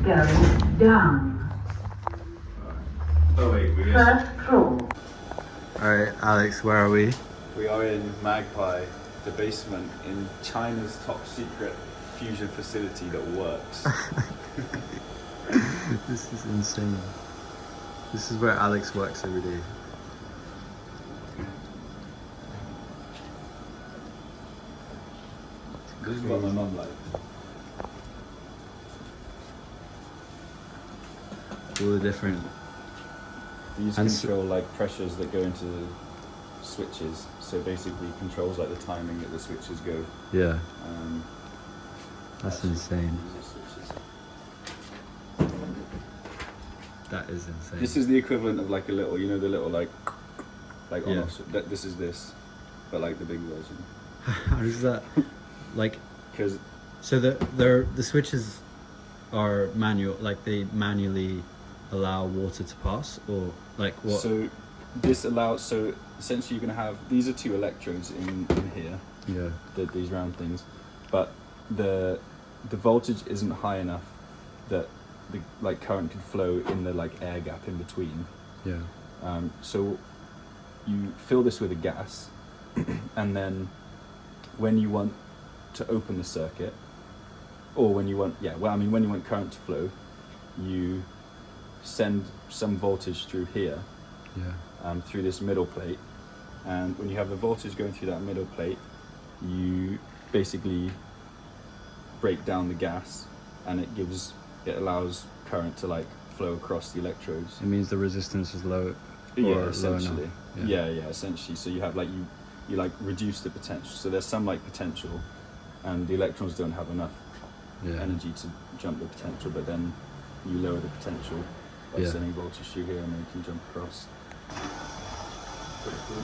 going down. Oh wait, First floor. Alright, Alex, where are we? we are in MAGPIE, the basement in China's top secret fusion facility that works. This is insane. This is where Alex works every day. This is what my mum likes. All the different... These And control like pressures that go into the switches, so basically controls like the timing that the switches go. Yeah, That's that's insane. These are switches. That is insane. This is the equivalent of like a little, you know, the little like on Yeah. off. This is this, but like the big version. How does that... Like... Because So the switches are manual, like they manually allow water to pass, or like what? so this allows, so essentially you're going to have, these are two electrodes in here, Yeah. these round things, but the voltage isn't high enough that the like current could flow in the like air gap in between. Yeah. So you fill this with a gas, and then when you want to open the circuit, or when you want, when you want current to flow, you send some voltage through here, Yeah. through this middle plate, and when you have the voltage going through that middle plate, you basically break down the gas, and it allows current to like flow across the electrodes. It means the resistance is low. Yeah, or essentially. low enough. Yeah, essentially. So you have like you like reduce the potential. So there's some like potential, and the electrons don't have enough Yeah. energy to jump the potential, but then you lower the potential by Yeah. sending voltage through here, and then you can jump across. Pretty cool.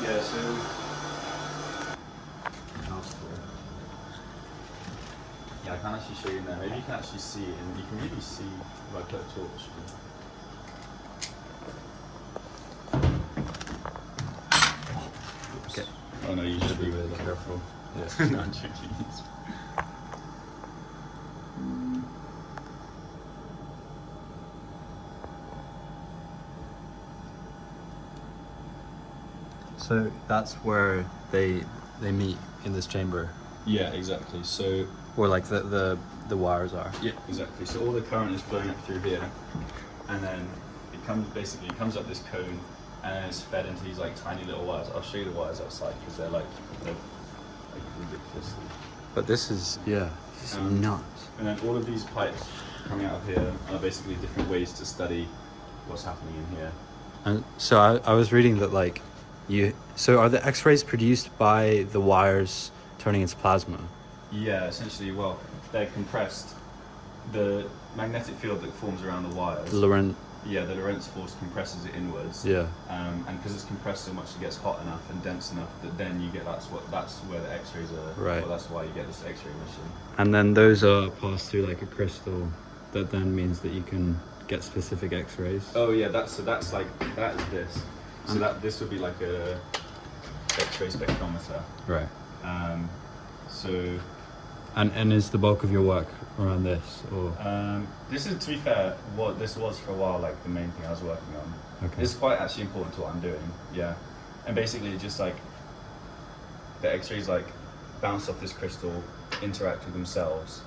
Yeah, so yeah, I can't actually show you now. Maybe you can actually see it, and you can really see if I put a torch. Okay. Oh no, you should be really careful. Yeah. No, I'm joking. So that's where they meet in this chamber, Yeah, exactly. So or like the wires are. yeah, exactly. So all the current is flowing up through here, and then it comes up this cone, and then it's fed into these like tiny little wires. I'll show you the wires outside because they're like ridiculously. But this is this is nuts. And then all of these pipes coming out of here are basically different ways to study what's happening in here. And so I was reading that like so are the X-rays produced by the wires turning into plasma? Yeah, essentially, well, they're compressed. The magnetic field that forms around the wires, The Lorentz. the Lorentz force compresses it inwards. Yeah. And because it's compressed so much, it gets hot enough and dense enough that then you get that's where the X-rays are. Right. Well, that's why you get this X-ray emission. And then those are passed through like a crystal that then means that you can get specific X-rays. Oh yeah, that is this. So this would be like a X-ray spectrometer. Right. So And is the bulk of your work around this, or? this is, to be fair, what this was for a while, like the main thing I was working on. Okay. It's quite actually important to what I'm doing, yeah. And basically it's just like the X-rays like bounce off this crystal, interact with themselves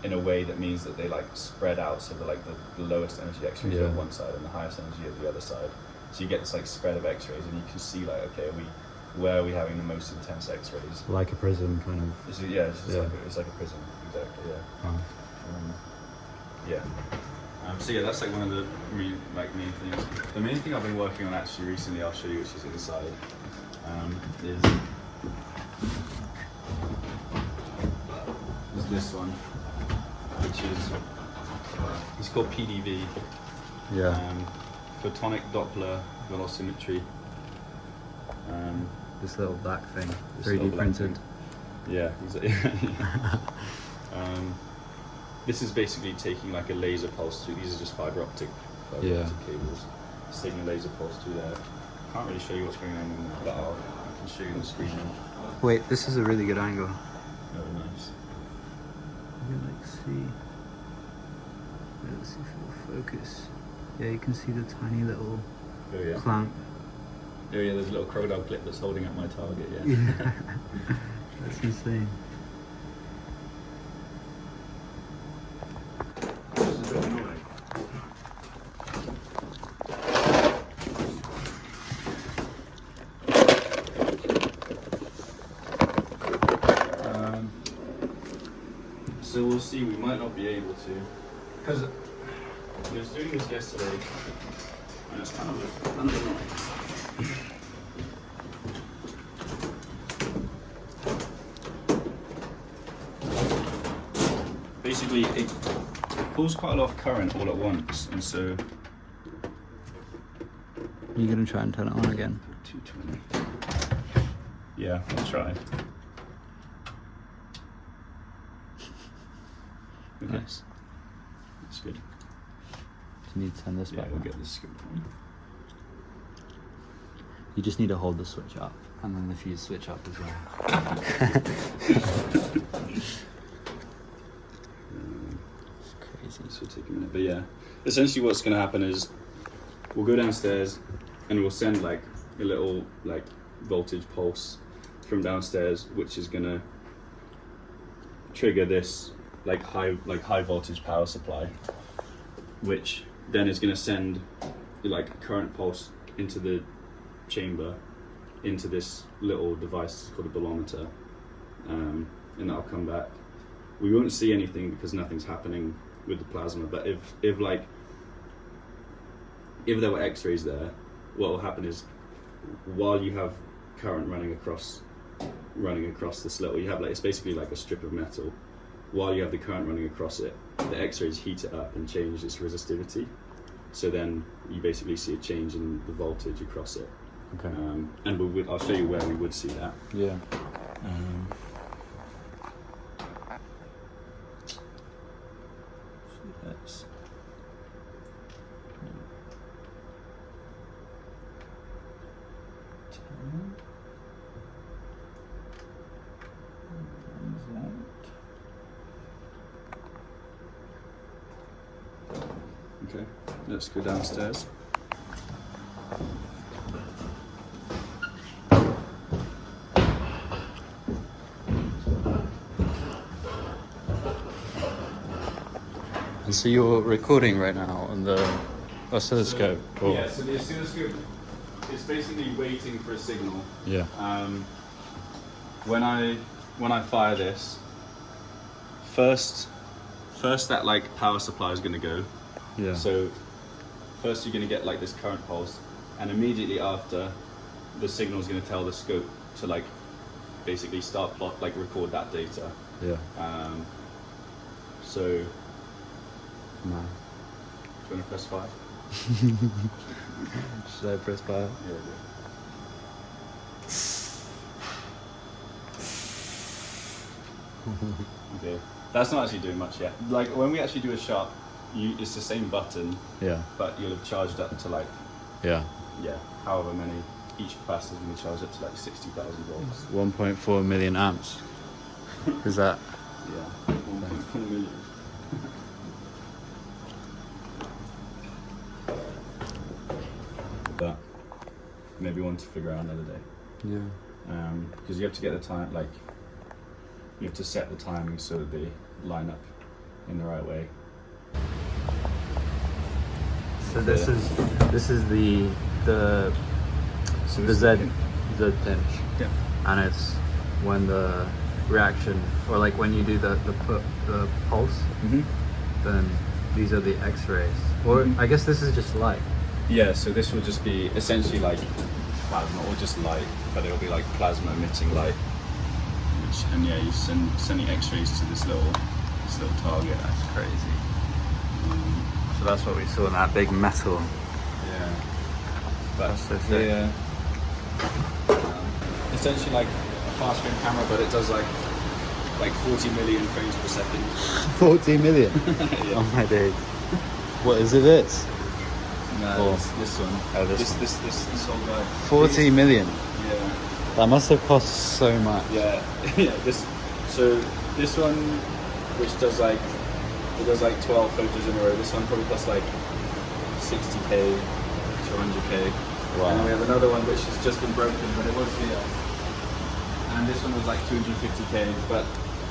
in a way that means that they like spread out, so that like the lowest energy X-rays are Yeah. on one side and the highest energy at the other side. So you get this like spread of X-rays, and you can see like, okay, where are we having the most intense X-rays? Like a prism, kind of. It's like a prism, exactly, yeah. Oh. Yeah. So yeah, that's like one of the main things. The main thing I've been working on actually recently, I'll show you, which is inside, is this one, which is, it's called PDV. Yeah. Photonic Doppler velocimetry. This little black thing, This little 3D black printed. thing. Yeah, exactly. This is basically taking like a laser pulse through. These are just fiber optic fiber Yeah. optic cables, signal laser pulse through there. Can't really show you what's going on in there, but I can show you on the screen now. Wait, this is a really good angle. Oh, nice. You can like see. Let's see if it'll focus. Yeah, you can see the tiny little Oh yeah. clamp. Oh yeah, there's a little crocodile clip that's holding up my target, yeah. Yeah. That's insane. This is a bit annoying. So we'll see, we might not be able to. Because I was doing this yesterday, and it's kind of annoying. Basically, it pulls quite a lot of current all at once, and so... You're gonna try and turn it on again? 220. Yeah, I'll try. Okay. Nice. That's good. Do you need to turn this Yeah, back we'll on? get this scoop on. You just need to hold the switch up, and then the fuse switch up as well. It's crazy. This will take a minute, but yeah. Essentially what's going to happen is we'll go downstairs and we'll send like a little like voltage pulse from downstairs, which is going to trigger this like high voltage power supply, which then is going to send like a current pulse into the chamber, into this little device called a bolometer, and that'll come back. We won't see anything because nothing's happening with the plasma, but if there were x-rays there, what will happen is while you have current running across this little, you have like, it's basically like a strip of metal. While you have the current running across it, the x-rays heat it up and change its resistivity, so then you basically see a change in the voltage across it. Okay. And I'll show you where we would see that. Yeah. That's okay, let's go downstairs. And so you're recording right now on the oscilloscope? Or? Yeah, so the oscilloscope is basically waiting for a signal. Yeah. When I fire this, first that like power supply is going to go. Yeah. So first you're going to get like this current pulse, and immediately after, the signal is going to tell the scope to like basically start record that data. Yeah. So No. do you want to press 5? Should I press fire? Yeah. Okay. That's not actually doing much yet. Like when we actually do a shot, it's the same button, Yeah. but you'll have charged up to like, Yeah. however many. Each capacitor is going to charge up to like 60,000 volts. 1.4 million amps. Is that? Yeah, 1.4 million. But maybe one to figure out another day. Yeah. Because you have to get the time, like, you have to set the timing so that they line up in the right way. So this is the So the this Z is pinch, Yeah. and it's when the reaction, or like when you do the pulse, Mm-hmm. then these are the X-rays. Or Mhm. I guess this is just light. Yeah, so this will just be essentially like plasma, or just light, but it'll be like plasma emitting light. And yeah, you send the X-rays to this little target. That's crazy. So that's what we saw in that big metal. Yeah. But That's so sick. yeah. Essentially like a fast frame camera, but it does like 40 million frames per second. 40 million. Yeah. Oh my days. What is it? This? No, Or- this one. Oh, this one. This old guy. 40 million. Yeah. That must have cost so much. Yeah. Yeah. So this one, which does like 12 photos in a row. This one probably costs like 60k, 200k. Wow. And then we have another one which has just been broken, but it was here. And this one was like 250k, but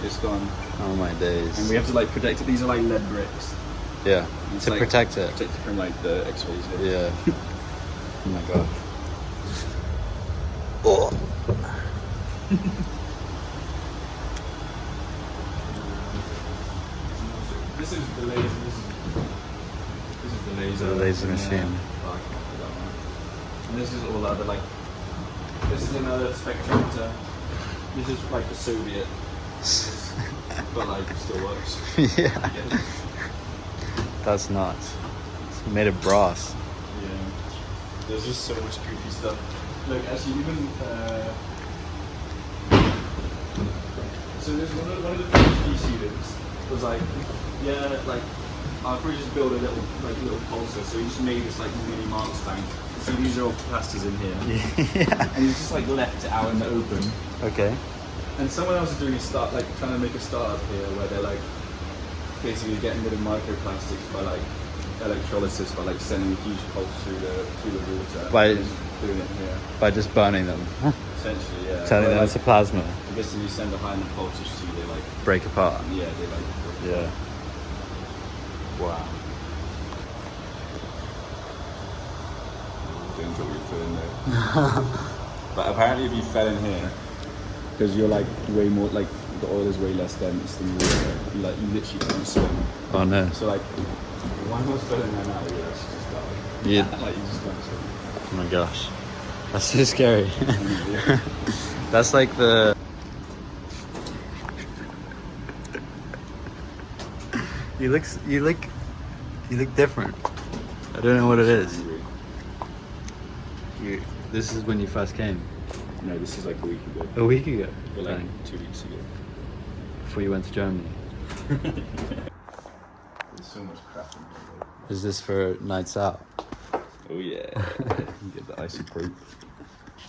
it's gone. Oh my days. And we have to like protect it. These are like lead bricks. Yeah. It's To like protect it. Protect it from like the X-rays. Yeah. Oh my god. Oh. This is the laser. This is the laser. The laser machine. Oh, I can't do that one. And this is all other like. This is another spectrometer. This is like the Soviet, but like still works. Yeah. That's nuts. It's made of brass. Yeah. There's just so much goofy stuff. Look, actually, even so there's one of the PhD students was like, yeah, like I'll probably just build a little pulsar. So he just made this like mini Marks tank. So these are all capacitors in here. Yeah. And he's just like left it out in the open. Okay. And someone else is doing trying to make a startup here where they're like basically getting rid of microplastics by like electrolysis, by like sending a huge pulse through the water. By- and just doing it here. By just burning them. Essentially, yeah. Telling them But, it's a plasma. I guess if you send a high enough voltage to, they like, Break apart. yeah, they like. Yeah. Wow. Don't put your foot in there. But apparently, if you fell in here, because you're like way more like the oil is way less dense than water, you literally can't swim. Oh no. So like, one more fell in there now, you actually just die. Yeah. Like you just can't swim. Oh my gosh. That's so scary. Yeah. That's like the... You look different. I don't know what it is. This is when you first came. No, this is like a week ago. A week ago. Or like Dang. 2 weeks ago. Before you went to Germany. There's so much crap in here. Is this for nights out? Oh yeah. Get the isopropyl.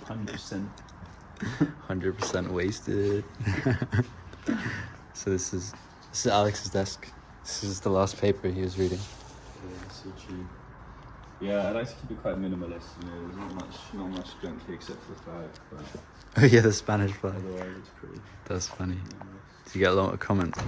100%. 100% wasted. So this is Alex's desk. This is the last paper he was reading. Yeah, so true. Yeah, I like to keep it quite minimalist. You know, there's not much junk here except for the flag. But Oh yeah, the Spanish flag. otherwise, it's pretty That's funny. minimalist. Do you get a lot of comments?